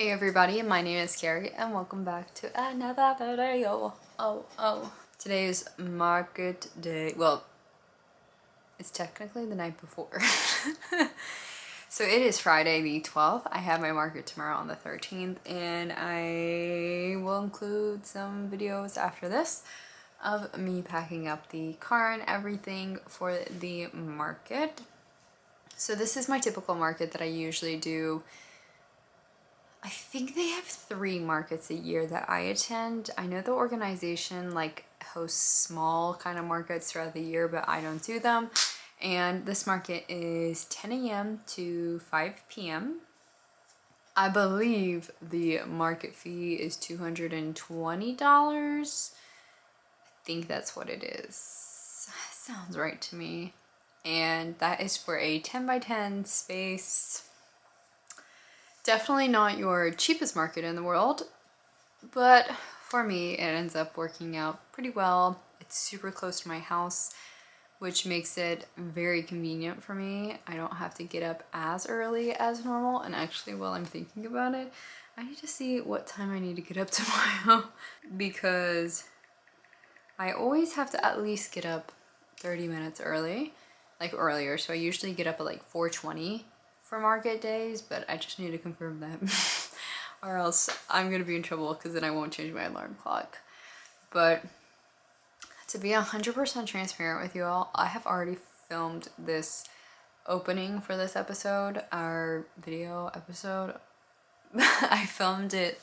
Hey everybody, my name is Carri and welcome back to another video. Today is market day. Well, it's technically the night before. So it is Friday the 12th. I have my market tomorrow on the 13th and I will include some videos after this of me packing up the car and everything for the market. So this is my typical market that I usually do. I think they have 3 markets a year that I attend. I know the organization like hosts small kind of markets throughout the year, but I don't do them. And this market is 10 a.m. to 5 p.m. I believe the market fee is $220. I think that's what it is. Sounds right to me. And that is for a 10 by 10 space. Definitely not your cheapest market in the world, but for me it ends up working out pretty well. It's super close to my house, which makes it very convenient for me. I don't have to get up as early as normal, and actually while I'm thinking about it, I need to see what time I need to get up tomorrow because I always have to at least get up 30 minutes early, like earlier. So I usually get up at like 4:20 for market days, but I just need to confirm that or else I'm gonna be in trouble because then I won't change my alarm clock. But to be 100% transparent with you all, I have already filmed this opening for this episode, our video episode. I filmed it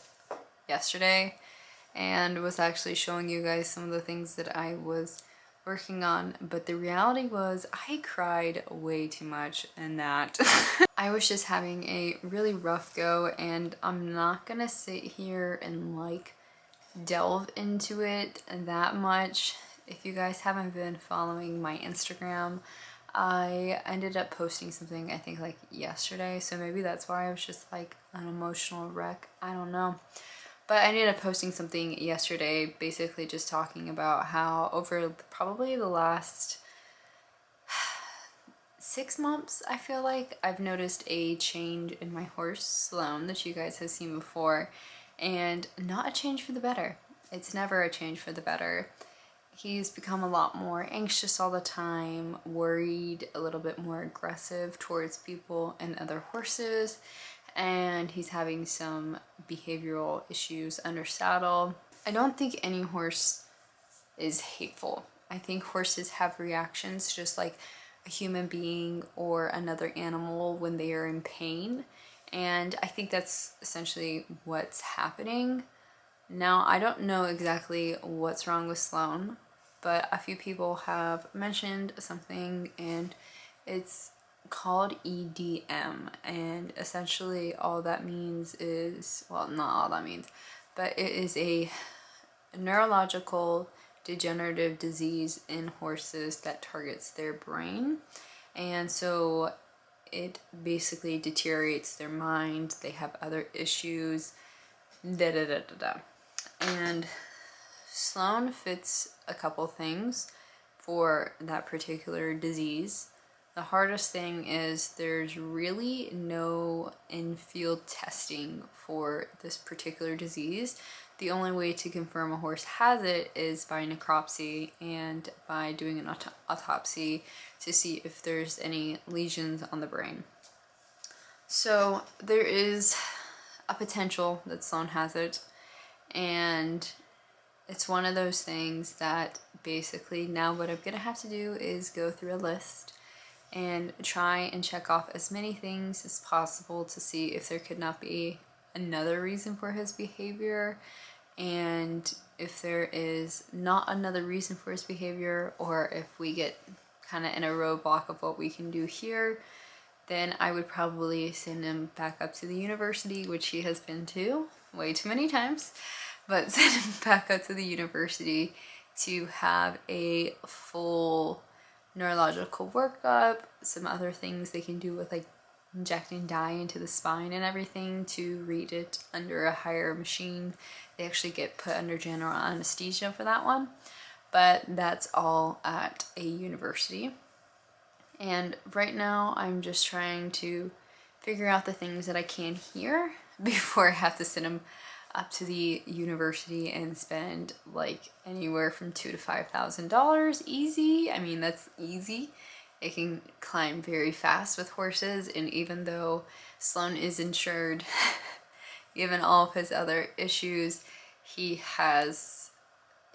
yesterday and was actually showing you guys some of the things that I was working on, but the reality was I cried way too much in that. I was just having a really rough go, and I'm not gonna sit here and like delve into it that much. If you guys haven't been following my Instagram, I ended up posting something I think like yesterday, so maybe that's why I was just like an emotional wreck. I don't know. But I ended up posting something yesterday basically just talking about how over probably the last 6 months, I feel like I've noticed a change in my horse, Sloan, that you guys have seen before, and not a change for the better. It's never a change for the better. He's become a lot more anxious all the time, worried, a little bit more aggressive towards people and other horses, and he's having some behavioral issues under saddle. I don't think any horse is hateful. I think horses have reactions just like a human being or another animal when they are in pain, and I think that's essentially what's happening. Now, I don't know exactly what's wrong with Sloan, but a few people have mentioned something, and it's called EDM, and essentially all that means is, well, not all that means, but it is a neurological degenerative disease in horses that targets their brain, and so it basically deteriorates their mind. They have other issues, and Sloan fits a couple things for that particular disease. The hardest thing is there's really no in-field testing for this particular disease. The only way to confirm a horse has it is by necropsy and by doing an autopsy to see if there's any lesions on the brain. So there is a potential that Sloan has it, and it's one of those things that basically now what I'm gonna have to do is go through a list and try and check off as many things as possible to see if there could not be another reason for his behavior, and if there is not another reason for his behavior, or if we get kind of in a roadblock of what we can do here, then I would probably send him back up to the university, which he has been to way too many times, but send him back up to the university to have a full neurological workup, some other things they can do with like injecting dye into the spine and everything to read it under a higher machine. They actually get put under general anesthesia for that one, but that's all at a university. And right now I'm just trying to figure out the things that I can here before I have to send him up to the university and spend like anywhere from $2,000 to $5,000 easy. I mean, that's easy. It can climb very fast with horses, and even though Sloan is insured, given all of his other issues, he has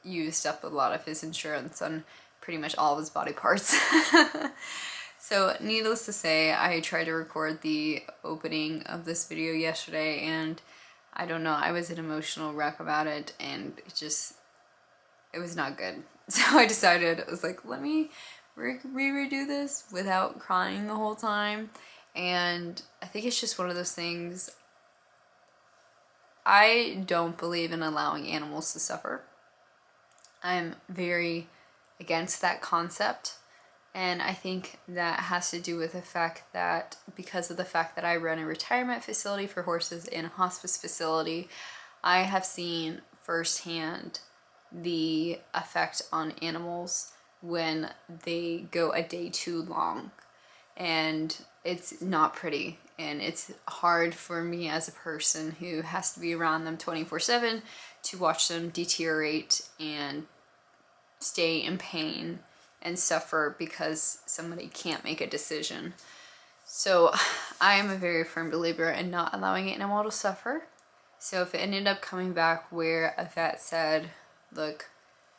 used up a lot of his insurance on pretty much all of his body parts. So needless to say, I tried to record the opening of this video yesterday, and I don't know, I was an emotional wreck about it, and it was not good. So I decided, I was like, let me redo this without crying the whole time. And I think it's just one of those things, I don't believe in allowing animals to suffer. I'm very against that concept. And I think that has to do with the fact that, because of the fact that I run a retirement facility for horses and a hospice facility, I have seen firsthand the effect on animals when they go a day too long. And it's not pretty. And it's hard for me as a person who has to be around them 24/7 to watch them deteriorate and stay in pain and suffer because somebody can't make a decision. So I am a very firm believer in not allowing an animal to suffer. So if it ended up coming back where a vet said, look,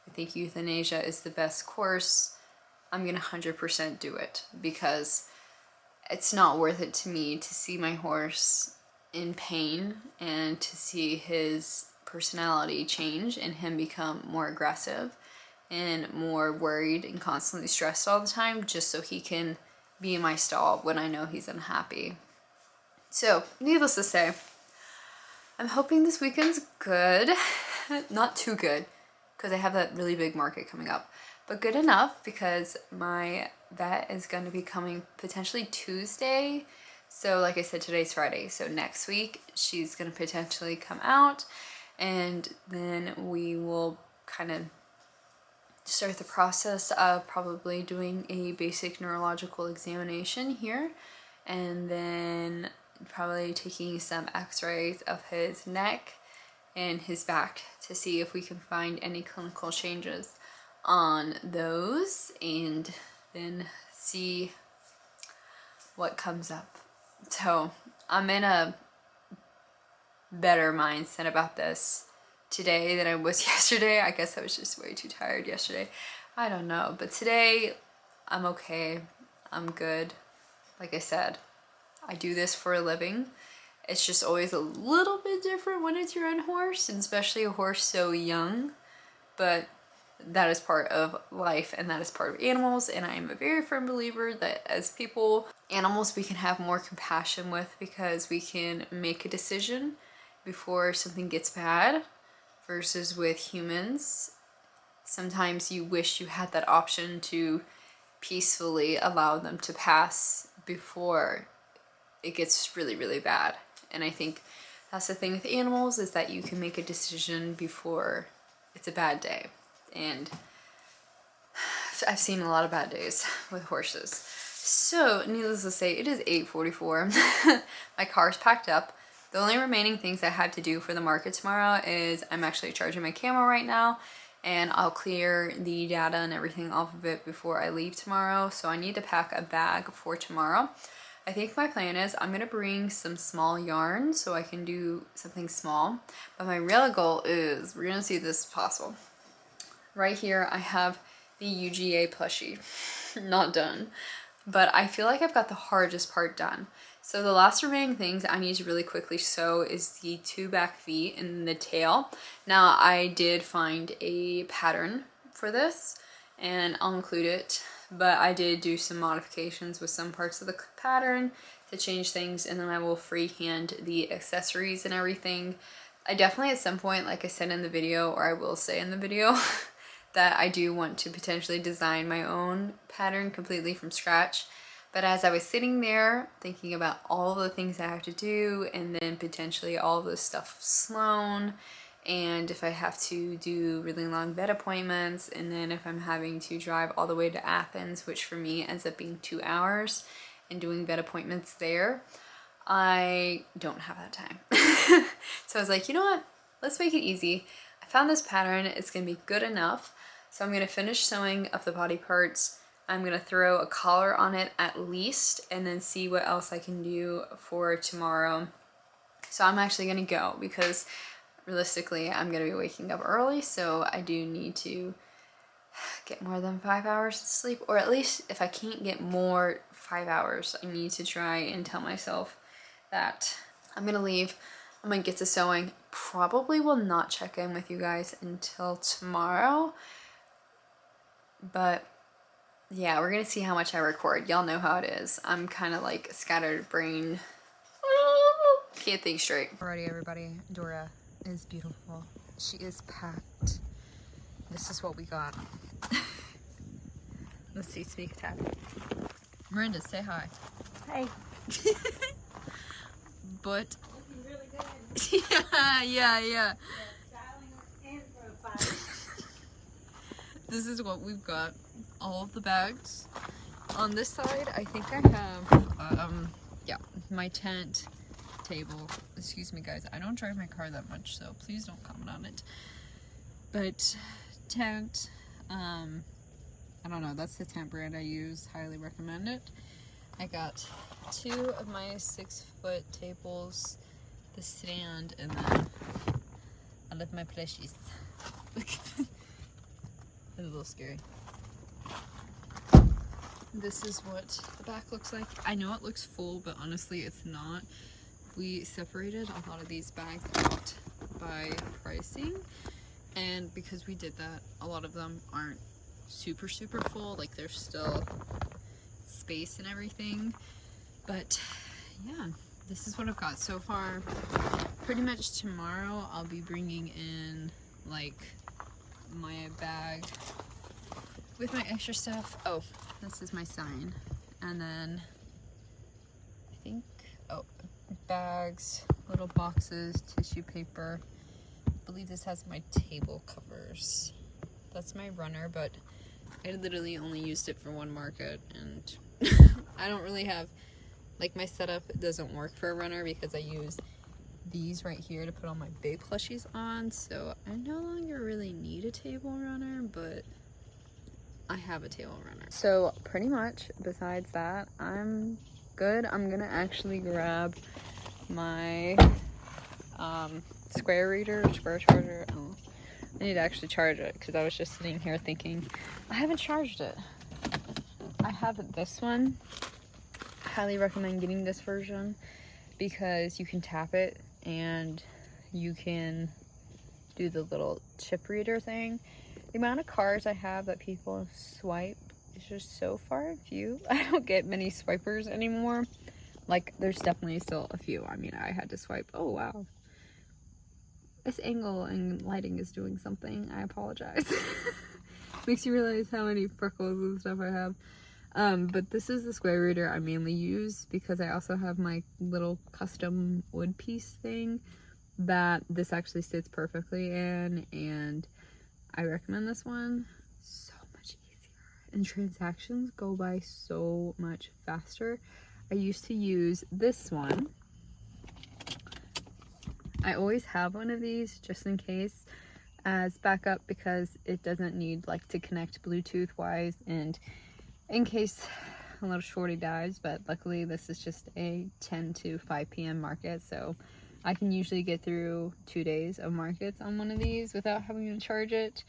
I think euthanasia is the best course, I'm gonna 100% do it, because it's not worth it to me to see my horse in pain and to see his personality change and him become more aggressive and more worried and constantly stressed all the time, just so he can be in my stall when I know he's unhappy. So, needless to say, I'm hoping this weekend's good. Not too good, because I have that really big market coming up, but good enough because my vet is going to be coming potentially Tuesday. So like I said, today's Friday, so next week she's going to potentially come out, and then we will kind of start the process of probably doing a basic neurological examination here, and then probably taking some x-rays of his neck and his back to see if we can find any clinical changes on those, and then see what comes up. So I'm in a better mindset about this today than I was yesterday. I guess I was just way too tired yesterday. I don't know. But today, I'm okay. I'm good. Like I said, I do this for a living. It's just always a little bit different when it's your own horse, and especially a horse so young. But that is part of life, and that is part of animals. And I am a very firm believer that as people, animals we can have more compassion with, because we can make a decision before something gets bad. Versus with humans, sometimes you wish you had that option to peacefully allow them to pass before it gets really, really bad. And I think that's the thing with animals, is that you can make a decision before it's a bad day. And I've seen a lot of bad days with horses. So needless to say, it is 8:44. My car's packed up. The only remaining things I have to do for the market tomorrow is I'm actually charging my camera right now, and I'll clear the data and everything off of it before I leave tomorrow. So I need to pack a bag for tomorrow. I think my plan is I'm going to bring some small yarn so I can do something small. But my real goal is, we're going to see if this is possible. Right here I have the UGA plushie. Not done. But I feel like I've got the hardest part done. So the last remaining things I need to really quickly sew is the 2 back feet and the tail. Now I did find a pattern for this, and I'll include it, but I did do some modifications with some parts of the pattern to change things, and then I will freehand the accessories and everything. I definitely at some point, like I said in the video, or I will say in the video, that I do want to potentially design my own pattern completely from scratch. But as I was sitting there thinking about all the things I have to do, and then potentially all the stuff with Sloan, and if I have to do really long vet appointments, and then if I'm having to drive all the way to Athens, which for me ends up being 2 hours, and doing vet appointments there, I don't have that time. So I was like, you know what? Let's make it easy. I found this pattern. It's going to be good enough. So I'm going to finish sewing up the body parts. I'm going to throw a collar on it at least, and then see what else I can do for tomorrow. So I'm actually going to go because realistically I'm going to be waking up early, so I do need to get more than 5 hours of sleep, or at least if I can't get more 5 hours, I need to try and tell myself that I'm going to leave. I'm going to get to sewing. Probably will not check in with you guys until tomorrow, but yeah, we're going to see how much I record. Y'all know how it is. I'm kind of like scattered brain. Can't think straight. Alrighty, everybody. Dora is beautiful. She is packed. This is what we got. Let's see, speak tap. Miranda, say hi. Hey. But Looking really good. yeah. Styling and profiling. This is what we've got. All of the bags. On this side, I think I have yeah, my tent table. Excuse me guys, I don't drive my car that much, so please don't comment on it. But tent, I don't know, that's the tent brand I use. Highly recommend it. I got 2 of my 6-foot tables, the stand, and then I left my plushies. It's a little scary. This is what the back looks like. I know it looks full, but honestly it's not. We separated a lot of these bags out by pricing, and because we did that, a lot of them aren't super full. Like, there's still space and everything, but yeah, this is what I've got so far. Pretty much tomorrow I'll be bringing in like my bag with my extra stuff. Oh, this is my sign, and then I think, oh, bags, little boxes, tissue paper. I believe this has my table covers. That's my runner, but I literally only used it for one market, and I don't really have, like, my setup doesn't work for a runner because I use these right here to put all my big plushies on, so I no longer really need a table runner, but I have a table runner. So pretty much besides that, I'm good. I'm gonna actually grab my square charger. Oh, I need to actually charge it because I was just sitting here thinking I haven't charged it. I have this one. Highly recommend getting this version because you can tap it and you can do the little chip reader thing. The amount of cards I have that people swipe is just so far and few. I don't get many swipers anymore. Like, there's definitely still a few. I mean, I had to swipe. Oh, wow. This angle and lighting is doing something. I apologize. Makes you realize how many freckles and stuff I have. But this is the square reader I mainly use because I also have my little custom wood piece thing that this actually sits perfectly in, and I recommend this one. So much easier, and transactions go by so much faster. I used to use this one. I always have one of these just in case as backup because it doesn't need like to connect Bluetooth wise, and in case a little shorty dies, but luckily this is just a 10 to 5 p.m. market, so I can usually get through 2 days of markets on one of these without having to charge it.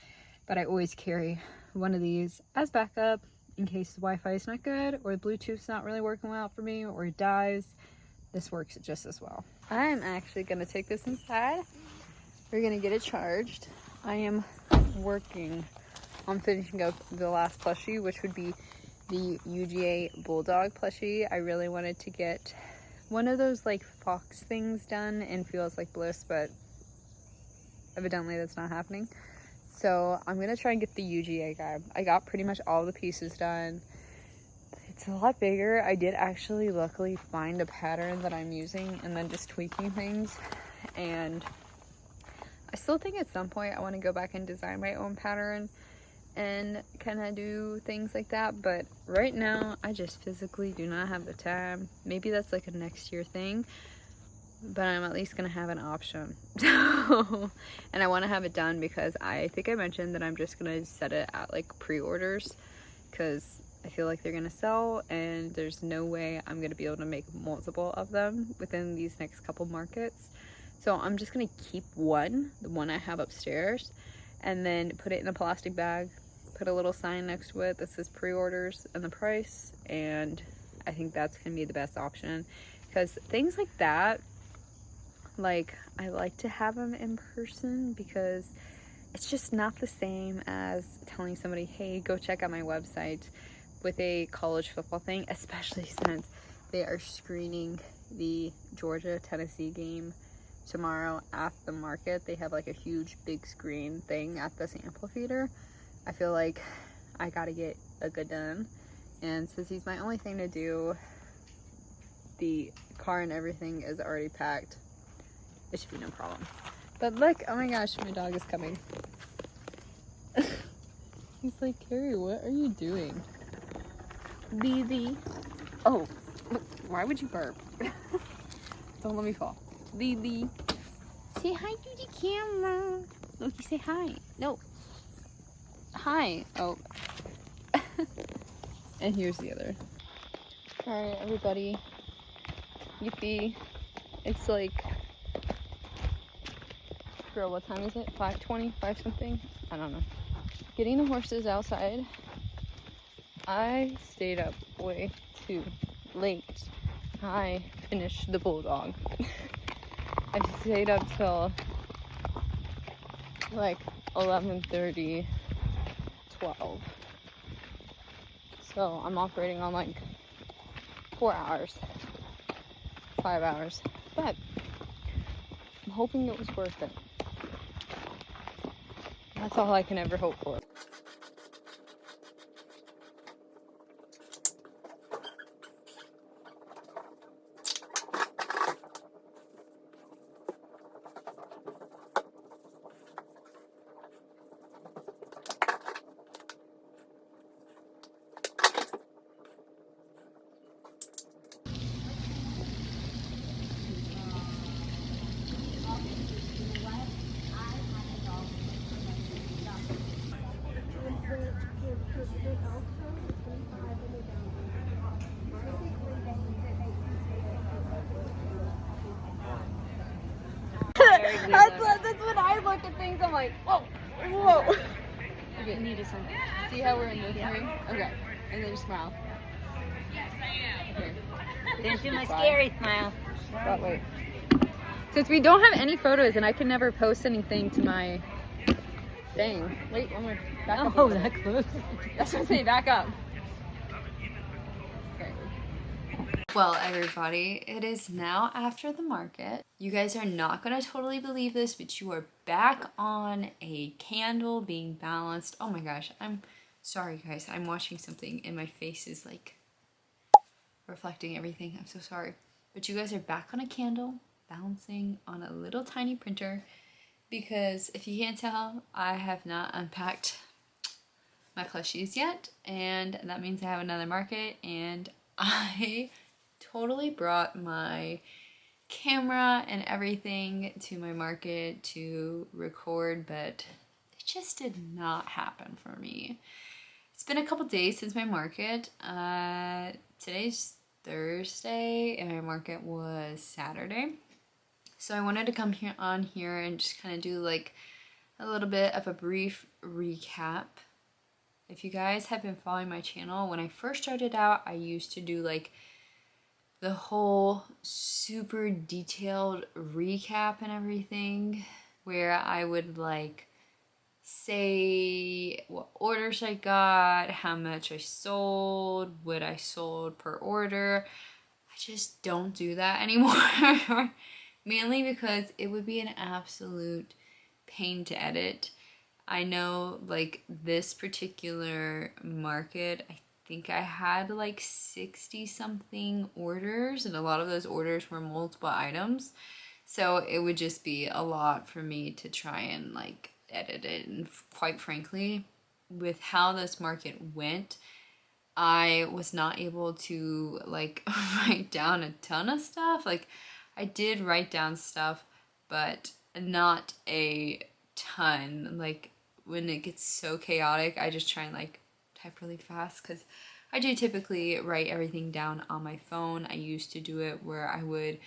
But I always carry one of these as backup in case the Wi-Fi is not good or Bluetooth's not really working well for me or it dies. This works just as well. I'm actually gonna take this inside. We're gonna get it charged. I am working on finishing up the last plushie, which would be the UGA Bulldog plushie. I really wanted to get one of those like fox things done in Feels Like Bliss, but evidently that's not happening. So I'm gonna try and get the UGA guy. I got pretty much all the pieces done. It's a lot bigger. I did actually luckily find a pattern that I'm using and then just tweaking things. And I still think at some point I want to go back and design my own pattern and kind of do things like that. But right now I just physically do not have the time. Maybe that's like a next year thing. but I'm at least gonna have an option. And I want to have it done because I think I mentioned that I'm just gonna set it at like pre-orders, because I feel like they're gonna sell and there's no way I'm gonna be able to make multiple of them within these next couple markets. So I'm just gonna keep one, the one I have upstairs, and then put it in a plastic bag, put a little sign next to it that says pre-orders and the price, and I think that's gonna be the best option, because things like that, like, I like to have them in person because it's just not the same as telling somebody, hey, go check out my website with a college football thing, especially since they are screening the Georgia-Tennessee game tomorrow at the market. They have like a huge big screen thing at this amphitheater. I feel like I gotta get a good done, and since he's my only thing to do, the car and everything is already packed, it should be no problem. But look, oh my gosh, my dog is coming. He's like, Carrie, what are you doing? Lily. Oh, why would you burp? Don't let me fall. Lily. Say hi to the camera. Loki, say hi. No. Hi. Oh. And here's the other. Alright, everybody. Yippee. It's like, girl, what time is it? 5:20? 5 something? I don't know. Getting the horses outside. I stayed up way too late. I finished the bulldog. I stayed up till like 11:30, 12. So I'm operating on like 4 hours, 5 hours, but I'm hoping it was worth it. That's all I can ever hope for. That's when I look at things, I'm like, whoa, whoa. Okay, needed something. See how we're in this ring? Okay, and then smile. Okay. Don't do my scary smile. That way. Since we don't have any photos and I can never post anything to my thing. Wait, one more. Back up. Oh, that close. That's what I'm saying, back up. Okay. Well, everybody, it is now after the market. You guys are not going to totally believe this, but you are back on a candle being balanced. Oh my gosh, I'm sorry, guys. I'm watching something and my face is like reflecting everything. I'm so sorry. But you guys are back on a candle balancing on a little tiny printer, because if you can't tell, I have not unpacked my plushies yet, and that means I have another market, and I totally brought my camera and everything to my market to record, but it just did not happen for me. It's been a couple days since my market. Today's Thursday and my market was Saturday. So I wanted to come on here and just kind of do like a little bit of a brief recap. If you guys have been following my channel, when I first started out, I used to do like the whole super detailed recap and everything, where I would like say what orders I got, how much I sold, what I sold per order. I just don't do that anymore. Mainly because it would be an absolute pain to edit. I know like this particular market, I think I had like 60 something orders, and a lot of those orders were multiple items. So it would just be a lot for me to try and like edit it. And quite frankly, with how this market went, I was not able to like write down a ton of stuff. Like I did write down stuff, but not a ton. Like when it gets so chaotic, I just try and like type really fast because I do typically write everything down on my phone. I used to do it where I would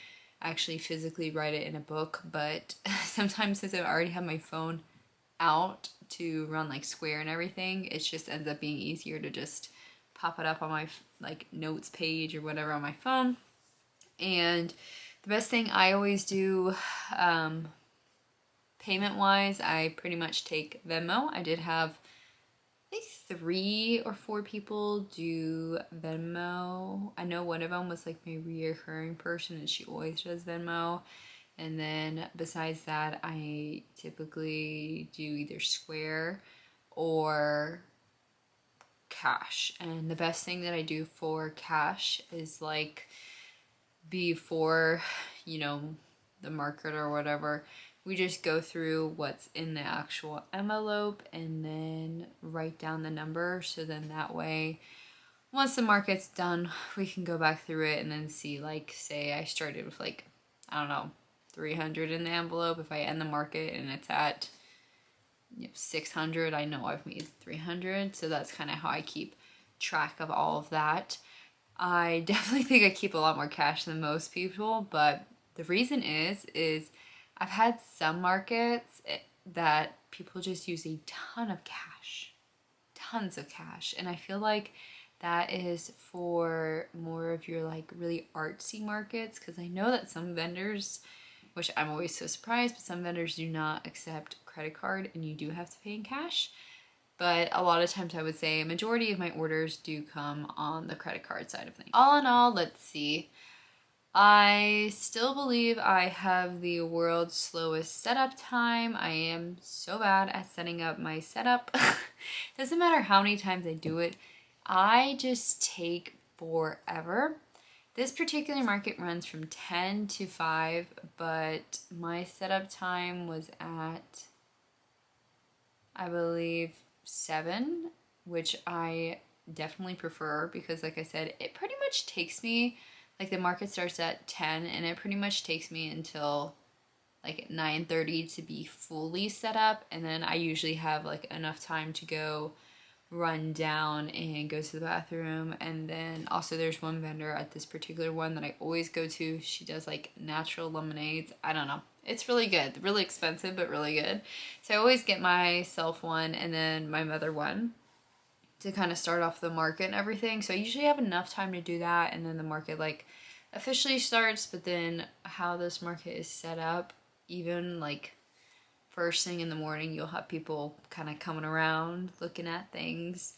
actually physically write it in a book, but sometimes since I already have my phone out to run like Square and everything, it just ends up being easier to just pop it up on my like notes page or whatever on my phone. And the best thing I always do, payment wise, I pretty much take Venmo. I did have I think 3 or 4 people do Venmo. I know one of them was like my reoccurring person and she always does Venmo. And then besides that, I typically do either Square or cash. And the best thing that I do for cash is like before, you know, the market or whatever, we just go through what's in the actual envelope and then write down the number. So then that way, once the market's done, we can go back through it and then see, like, say I started with like, I don't know, 300 in the envelope. If I end the market and it's at 600, I know I've made 300. So that's kind of how I keep track of all of that. I definitely think I keep a lot more cash than most people, but the reason is I've had some markets that people just use a ton of cash, tons of cash, and I feel like that is for more of your like really artsy markets, because I know that some vendors, which I'm always so surprised, but some vendors do not accept credit card and you do have to pay in cash. But a lot of times I would say a majority of my orders do come on the credit card side of things. All in all, let's see. I still believe I have the world's slowest setup time. I am so bad at setting up my setup. Doesn't matter how many times I do it, I just take forever. This particular market runs from 10 to 5, but my setup time was at, I believe, 7, which I definitely prefer because, like I said, it pretty much takes me, like the market starts at 10 and it pretty much takes me until like 9:30 to be fully set up, and then I usually have like enough time to go run down and go to the bathroom. And then also there's one vendor at this particular one that I always go to. She does like natural lemonades. I don't know. It's really good. Really expensive, but really good. So I always get myself one and then my mother one to kind of start off the market and everything. So I usually have enough time to do that, and then the market like officially starts. But then how this market is set up, even like first thing in the morning, you'll have people kind of coming around looking at things,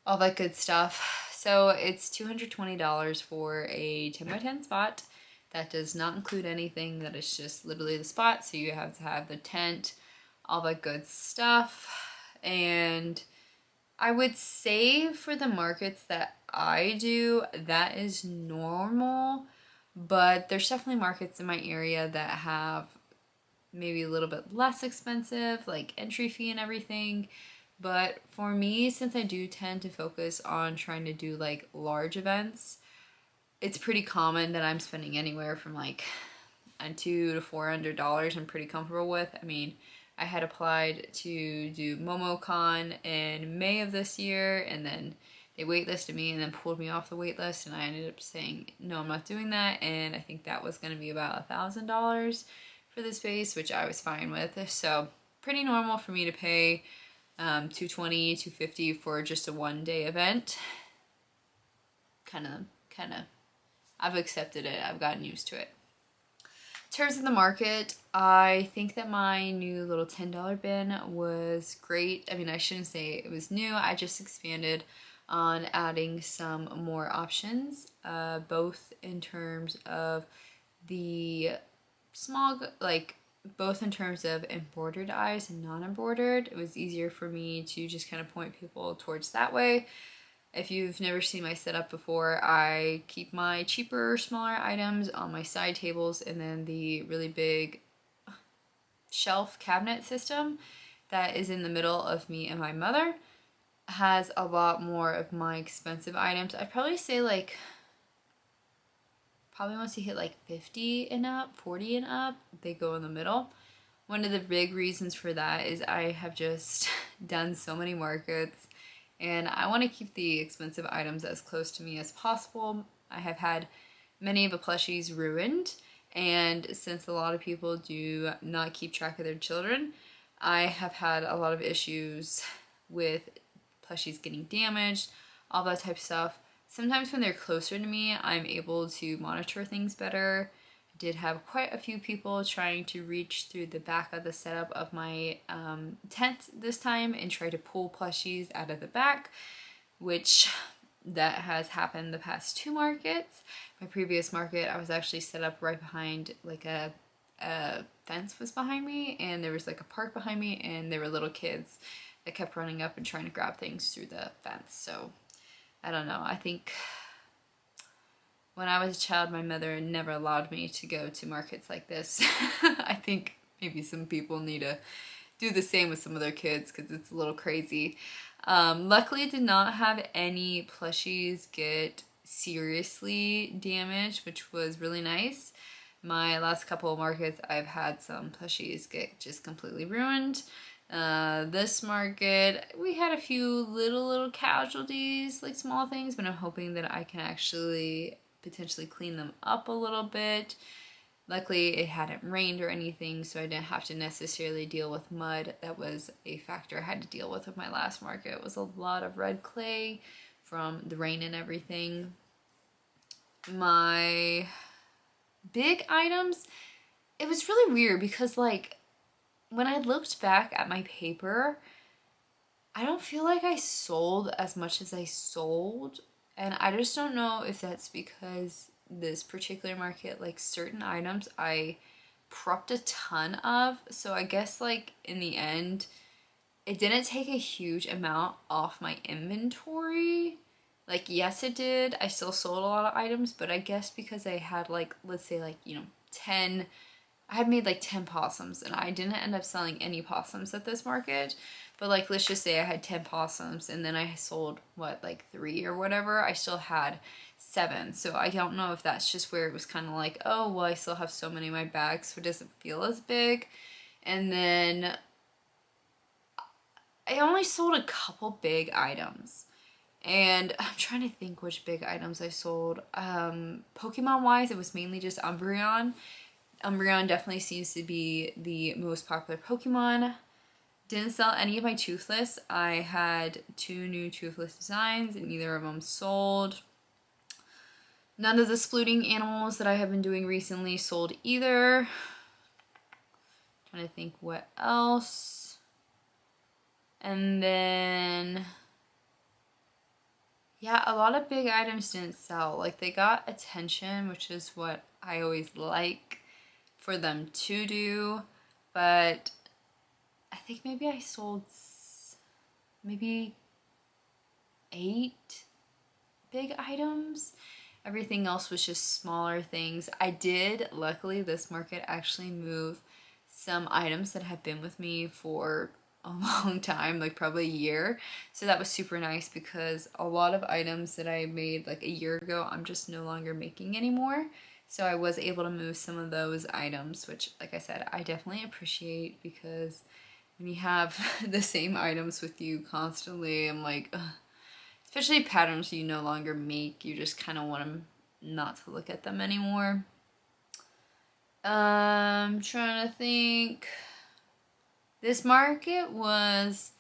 all that good stuff. So it's $220 for a 10 by 10 spot. That does not include anything. That is just literally the spot. So you have to have the tent, all that good stuff. And I would say for the markets that I do, that is normal. But there's definitely markets in my area that have maybe a little bit less expensive, like entry fee and everything. But for me, since I do tend to focus on trying to do like large events, it's pretty common that I'm spending anywhere from like $200 to $400. I'm pretty comfortable with. I mean, I had applied to do MomoCon in May of this year, and then they waitlisted me and then pulled me off the waitlist, and I ended up saying, no, I'm not doing that. And I think that was going to be about $1,000 for the space, which I was fine with. So pretty normal for me to pay $220, $250 for just a one-day event. Kind of, I've accepted it. I've gotten used to it. In terms of the market, I think that my new little $10 bin was great. I mean, I shouldn't say it was new. I just expanded on adding some more options, both in terms of the small, like both in terms of embroidered eyes and non-embroidered. It was easier for me to just kind of point people towards that way. If you've never seen my setup before, I keep my cheaper, smaller items on my side tables, and then the really big shelf cabinet system that is in the middle of me and my mother has a lot more of my expensive items. I'd probably say like probably once you hit like 50 and up, 40 and up, they go in the middle. One of the big reasons for that is I have just done so many markets and I want to keep the expensive items as close to me as possible. I have had many of the plushies ruined, and since a lot of people do not keep track of their children, I have had a lot of issues with plushies getting damaged, all that type of stuff. Sometimes when they're closer to me, I'm able to monitor things better. I did have quite a few people trying to reach through the back of the setup of my tent this time and try to pull plushies out of the back, which that has happened the past 2 markets. My previous market, I was actually set up right behind, like a fence was behind me, and there was like a park behind me, and there were little kids that kept running up and trying to grab things through the fence. So I don't know. I think when I was a child, my mother never allowed me to go to markets like this. I think maybe some people need to do the same with some of their kids because it's a little crazy. Luckily, I did not have any plushies get seriously damaged, which was really nice. My last couple of markets, I've had some plushies get just completely ruined. This market, we had a few little casualties, like small things, but I'm hoping that I can actually potentially clean them up a little bit. Luckily, it hadn't rained or anything, so I didn't have to necessarily deal with mud. That was a factor I had to deal with my last market. It was a lot of red clay from the rain and everything. My big items, it was really weird because, like, when I looked back at my paper, I don't feel like I sold as much as I sold. And I just don't know if that's because this particular market, like certain items, I prepped a ton of. So I guess like in the end, it didn't take a huge amount off my inventory. Like, yes, it did. I still sold a lot of items, but I guess because I had like, let's say like, 10, I had made like 10 possums and I didn't end up selling any possums at this market. But like, let's just say I had 10 possums and then I sold what, like 3 or whatever. I still had 7. So I don't know if that's just where it was kind of like, oh, well, I still have so many in my bag, so it doesn't feel as big. And then I only sold a couple big items. And I'm trying to think which big items I sold. Pokemon wise, it was mainly just Umbreon. Umbreon definitely seems to be the most popular Pokemon. Didn't sell any of my Toothless. I had 2 new Toothless designs and neither of them sold. None of the splooting animals that I have been doing recently sold either. Trying to think what else. And then, yeah, a lot of big items didn't sell. Like, they got attention, which is what I always like for them to do, but I think maybe I sold maybe 8 big items. Everything else was just smaller things. I did, luckily, this market actually move some items that have been with me for a long time, like probably a year. So that was super nice because a lot of items that I made like a year ago, I'm just no longer making anymore. So I was able to move some of those items, which, like I said, I definitely appreciate because when you have the same items with you constantly, I'm like, ugh. Especially patterns you no longer make, you just kind of want them not to look at them anymore. Trying to think. This market was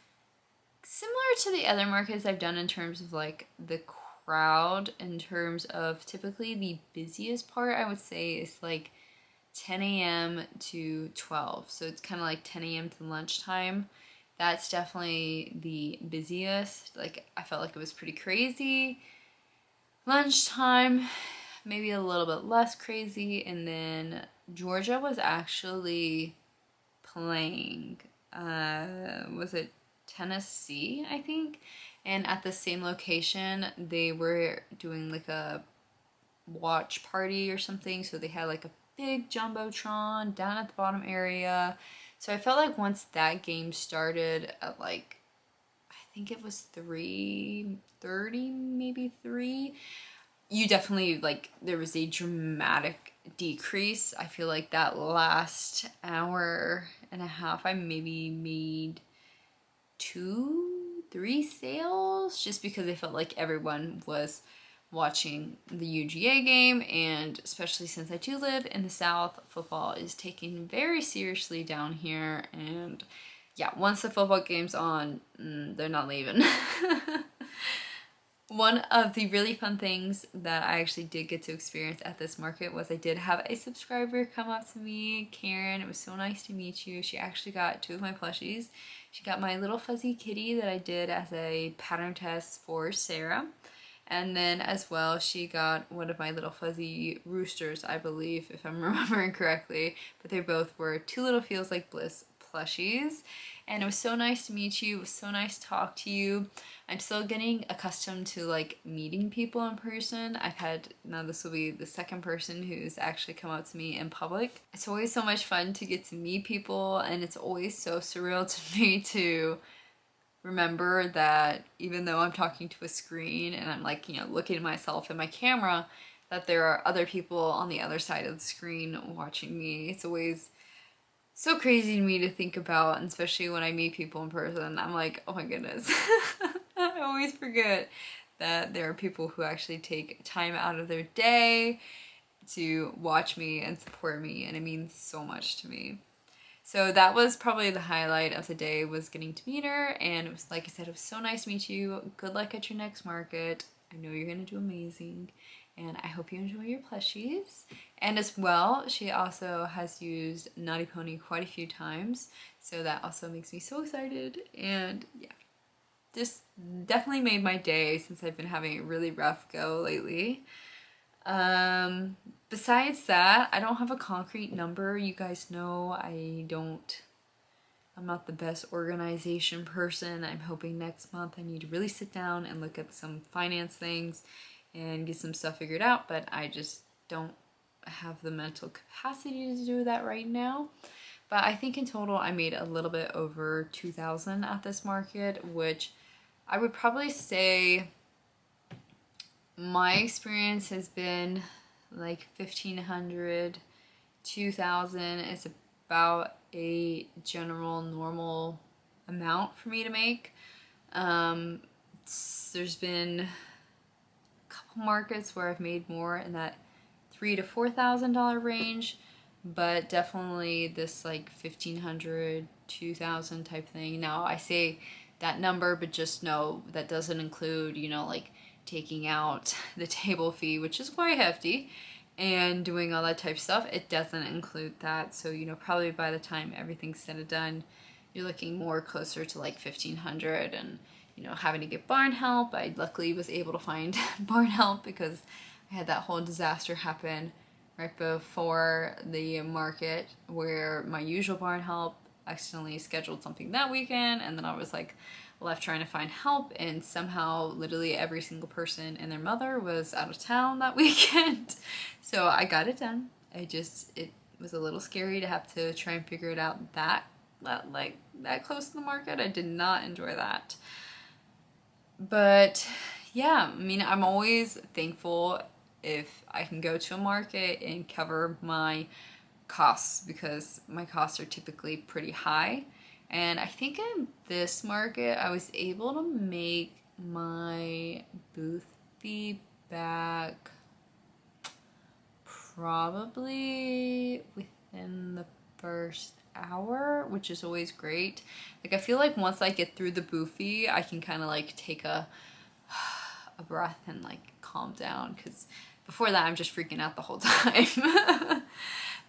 similar to the other markets I've done in terms of like the crowd, in terms of typically the busiest part I would say is like 10 a.m. to 12. So it's kind of like 10 a.m. to lunchtime. That's definitely the busiest. Like, I felt like it was pretty crazy. Lunchtime, maybe a little bit less crazy. And then Georgia was actually playing, was it Tennessee, I think? And at the same location, they were doing like a watch party or something. So they had like a big jumbotron down at the bottom area. So I felt like once that game started at like, I think it was 3:30, maybe 3, you definitely, like, there was a dramatic decrease. I feel like that last hour and a half, I maybe made 2-3 sales just because I felt like everyone was watching the UGA game, and especially since I do live in the South, football is taken very seriously down here, and yeah, once the football game's on, they're not leaving. One of the really fun things that I actually did get to experience at this market was I did have a subscriber come up to me, Karen. It was so nice to meet you. She actually got 2 of my plushies. She got my little fuzzy kitty that I did as a pattern test for Sarah. And then as well, she got one of my little fuzzy roosters, I believe, if I'm remembering correctly. But they both were 2 little Feels Like Bliss plushies. And it was so nice to meet you. It was so nice to talk to you. I'm still getting accustomed to like meeting people in person. I've had, now this will be the second person who's actually come up to me in public. It's always so much fun to get to meet people, and it's always so surreal to me to remember that even though I'm talking to a screen and I'm like, you know, looking at myself in my camera, that there are other people on the other side of the screen watching me. It's always so crazy to me to think about, and especially when I meet people in person. I'm like, oh my goodness. I always forget that there are people who actually take time out of their day to watch me and support me, and it means so much to me. So that was probably the highlight of the day, was getting to meet her, and it was, like I said, it was so nice to meet you. Good luck at your next market. I know you're gonna do amazing, and I hope you enjoy your plushies. And as well, she also has used Naughty Pony quite a few times, so that also makes me so excited. And yeah, this definitely made my day since I've been having a really rough go lately. Besides that, I don't have a concrete number. You guys know I'm not the best organization person. I'm hoping next month I need to really sit down and look at some finance things and get some stuff figured out, but I just don't have the mental capacity to do that right now. But I think in total I made a little bit over 2,000 at this market, which I would probably say my experience has been like 1,500, 2,000 is about a general normal amount for me to make. There's been a couple markets where I've made more in that $3,000 to $4,000 range, but definitely this like 1,500, 2,000 type thing. Now I say that number, but just know that doesn't include, you know, like taking out the table fee, which is quite hefty, and doing all that type of stuff. It doesn't include that. So, you know, probably by the time everything's said and done, you're looking more closer to like 1,500, and, you know, having to get barn help. I luckily was able to find barn help because I had that whole disaster happen right before the market where my usual barn help accidentally scheduled something that weekend, and then I was like left trying to find help, and somehow literally every single person and their mother was out of town that weekend. So I got it done. It was a little scary to have to try and figure it out that close to the market. I did not enjoy that. But yeah, I mean, I'm always thankful if I can go to a market and cover my costs, because my costs are typically pretty high. And I think in this market, I was able to make my booth fee back probably within the first hour, which is always great. Like, I feel like once I get through the booth fee, I can kind of like take a breath and like calm down, because before that I'm just freaking out the whole time.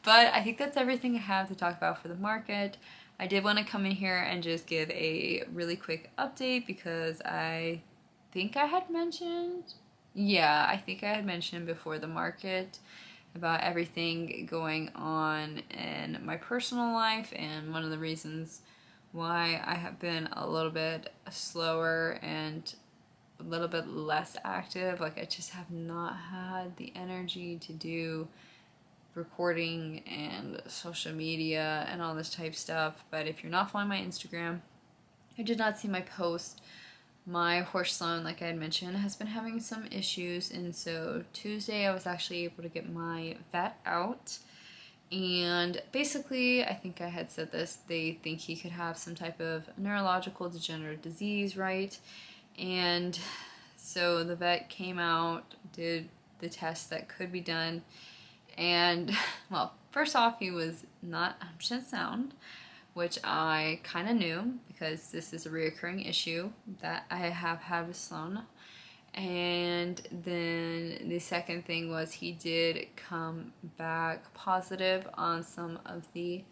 But I think that's everything I have to talk about for the market. I did want to come in here and just give a really quick update because I think I had mentioned, before the market about everything going on in my personal life, and one of the reasons why I have been a little bit slower and a little bit less active. Like, I just have not had the energy to do recording and social media and all this type stuff. But if you're not following my Instagram, I did not see my post, my horse Sloan, like I had mentioned, has been having some issues, and so Tuesday I was actually able to get my vet out. And basically, I think I had said this, they think he could have some type of neurological degenerative disease, right? And so the vet came out, did the test that could be done, and well, first off, he was not 100% sound, which I kind of knew because this is a reoccurring issue that I have had with Sloan. And then the second thing was he did come back positive on some of the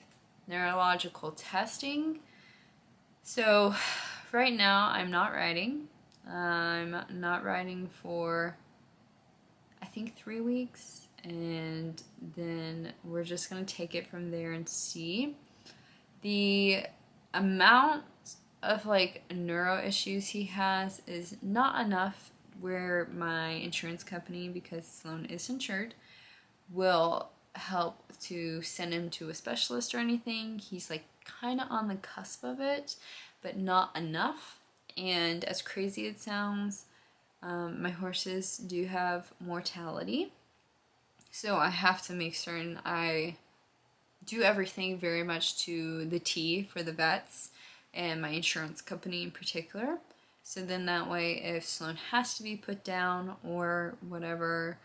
neurological testing. So right now I'm not riding. I'm not riding for I think 3 weeks, and then we're just gonna take it from there and see. The amount of like neuro issues he has is not enough where my insurance company, because Sloan is insured, will help to send him to a specialist or anything. He's like kind of on the cusp of it, but not enough. And as crazy it sounds, my horses do have mortality, so I have to make certain I do everything very much to the T for the vets and my insurance company in particular. So then that way, if Sloan has to be put down or whatever,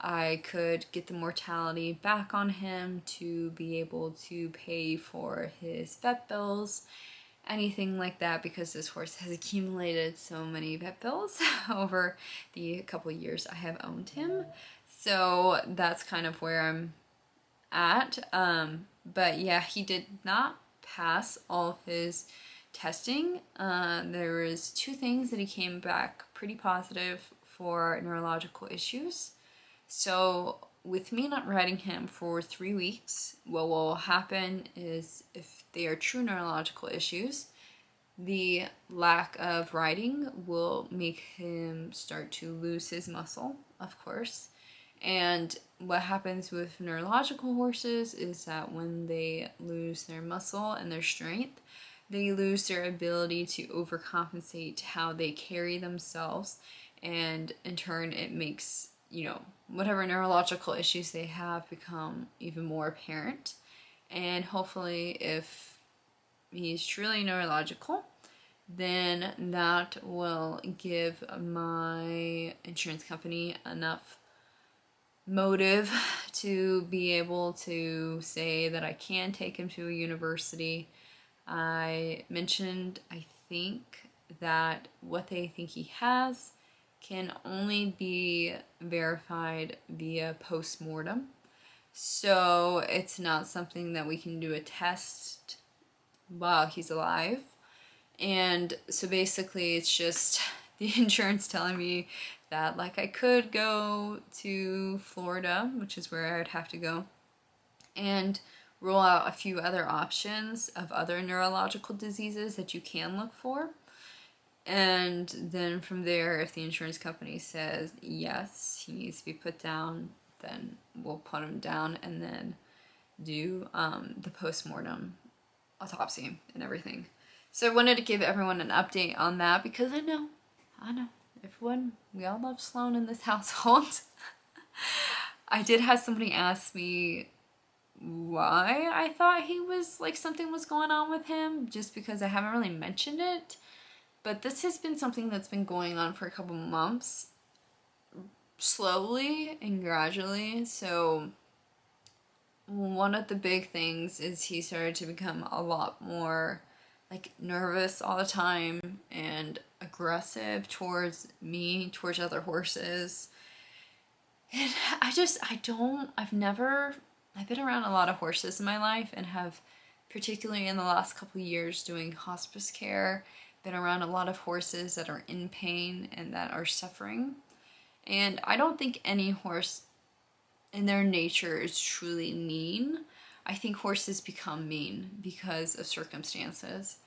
I could get the mortality back on him to be able to pay for his vet bills, anything like that, because this horse has accumulated so many vet bills over the couple years I have owned him. So that's kind of where I'm at. But yeah, he did not pass all of his testing. There was 2 things that he came back pretty positive for neurological issues. So with me not riding him for 3 weeks, what will happen is if they are true neurological issues, the lack of riding will make him start to lose his muscle, of course. And what happens with neurological horses is that when they lose their muscle and their strength, they lose their ability to overcompensate how they carry themselves, and in turn it makes, you know, whatever neurological issues they have become even more apparent. And hopefully if he's truly neurological, then that will give my insurance company enough motive to be able to say that I can take him to a university. I mentioned, I think, that what they think he has can only be verified via post-mortem. So it's not something that we can do a test while he's alive. And so basically it's just the insurance telling me that like I could go to Florida, which is where I would have to go, and rule out a few other options of other neurological diseases that you can look for. And then from there, if the insurance company says yes, he needs to be put down, then we'll put him down and then do the post-mortem autopsy and everything. So I wanted to give everyone an update on that because I know, everyone, we all love Sloan in this household. I did have somebody ask me why I thought he was, like, something was going on with him, just because I haven't really mentioned it. But this has been something that's been going on for a couple months, slowly and gradually. So one of the big things is he started to become a lot more like nervous all the time and aggressive towards me, towards other horses. And I've been around a lot of horses in my life and have, particularly in the last couple of years doing hospice care, been around a lot of horses that are in pain and that are suffering. And I don't think any horse in their nature is truly mean. I think horses become mean because of circumstances.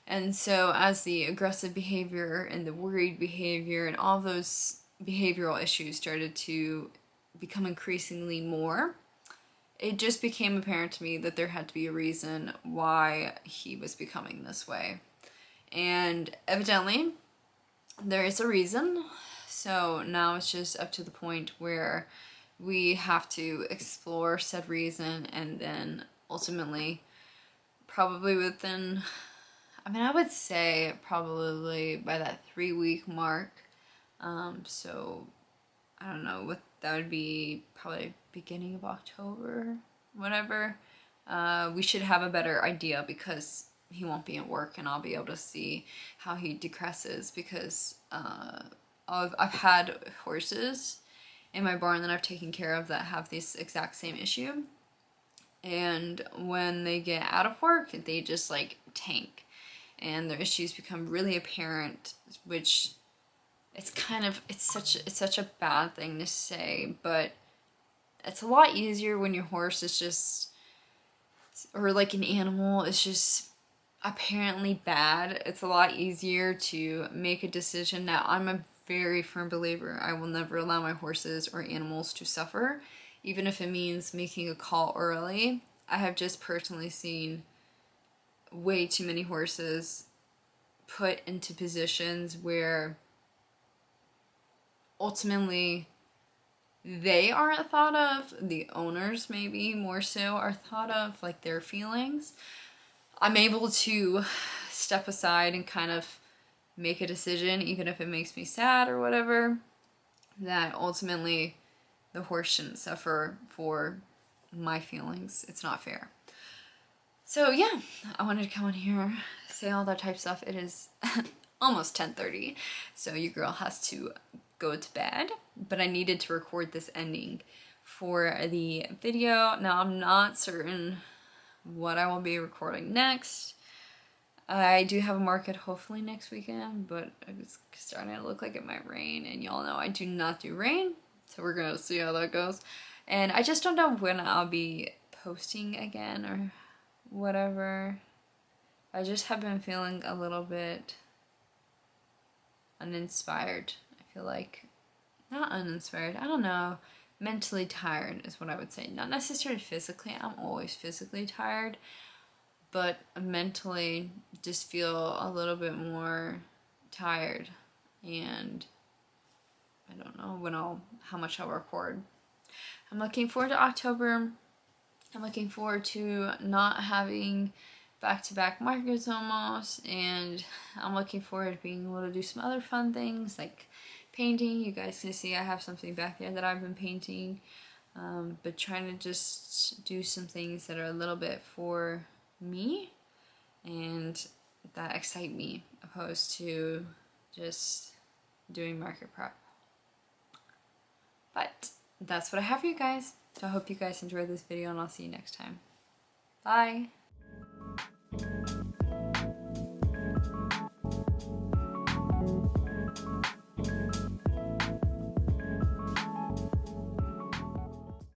And so as the aggressive behavior and the worried behavior and all those behavioral issues started to become increasingly more, it just became apparent to me that there had to be a reason why he was becoming this way. And evidently, there is a reason. So now it's just up to the point where we have to explore said reason, and then ultimately, probably within, I mean, I would say probably by that 3-week mark. So I don't know what that would be, probably beginning of October, whatever. We should have a better idea, because he won't be at work and I'll be able to see how he decresses, because I've had horses in my barn that I've taken care of that have this exact same issue. And when they get out of work, they just like tank and their issues become really apparent, which it's such a bad thing to say, but it's a lot easier when your horse is just, or like an animal is just apparently bad. It's a lot easier to make a decision. Now, I'm a very firm believer. I will never allow my horses or animals to suffer, even if it means making a call early. I have just personally seen way too many horses put into positions where ultimately they aren't thought of, the owners maybe more so are thought of, like their feelings. I'm able to step aside and kind of make a decision, even if it makes me sad or whatever, that ultimately the horse shouldn't suffer for my feelings. It's not fair. So yeah, I wanted to come on here, say all that type stuff. It is almost 10:30, so your girl has to go to bed, but I needed to record this ending for the video. Now, I'm not certain what I will be recording next. I do have a market hopefully next weekend, but it's starting to look like it might rain, and y'all know I do not do rain, so we're gonna see how that goes. And I just don't know when I'll be posting again or whatever. I just have been feeling a little bit uninspired. I feel like, not uninspired, I don't know, mentally tired is what I would say. Not necessarily physically, I'm always physically tired, but mentally just feel a little bit more tired, and I don't know how much I'll record. I'm looking forward to October. I'm looking forward to not having back-to-back markets almost, and I'm looking forward to being able to do some other fun things like painting. You guys can see I have something back there that I've been painting, but trying to just do some things that are a little bit for me and that excite me, opposed to just doing market prep. But that's what I have for you guys. So I hope you guys enjoyed this video, and I'll see you next time. Bye!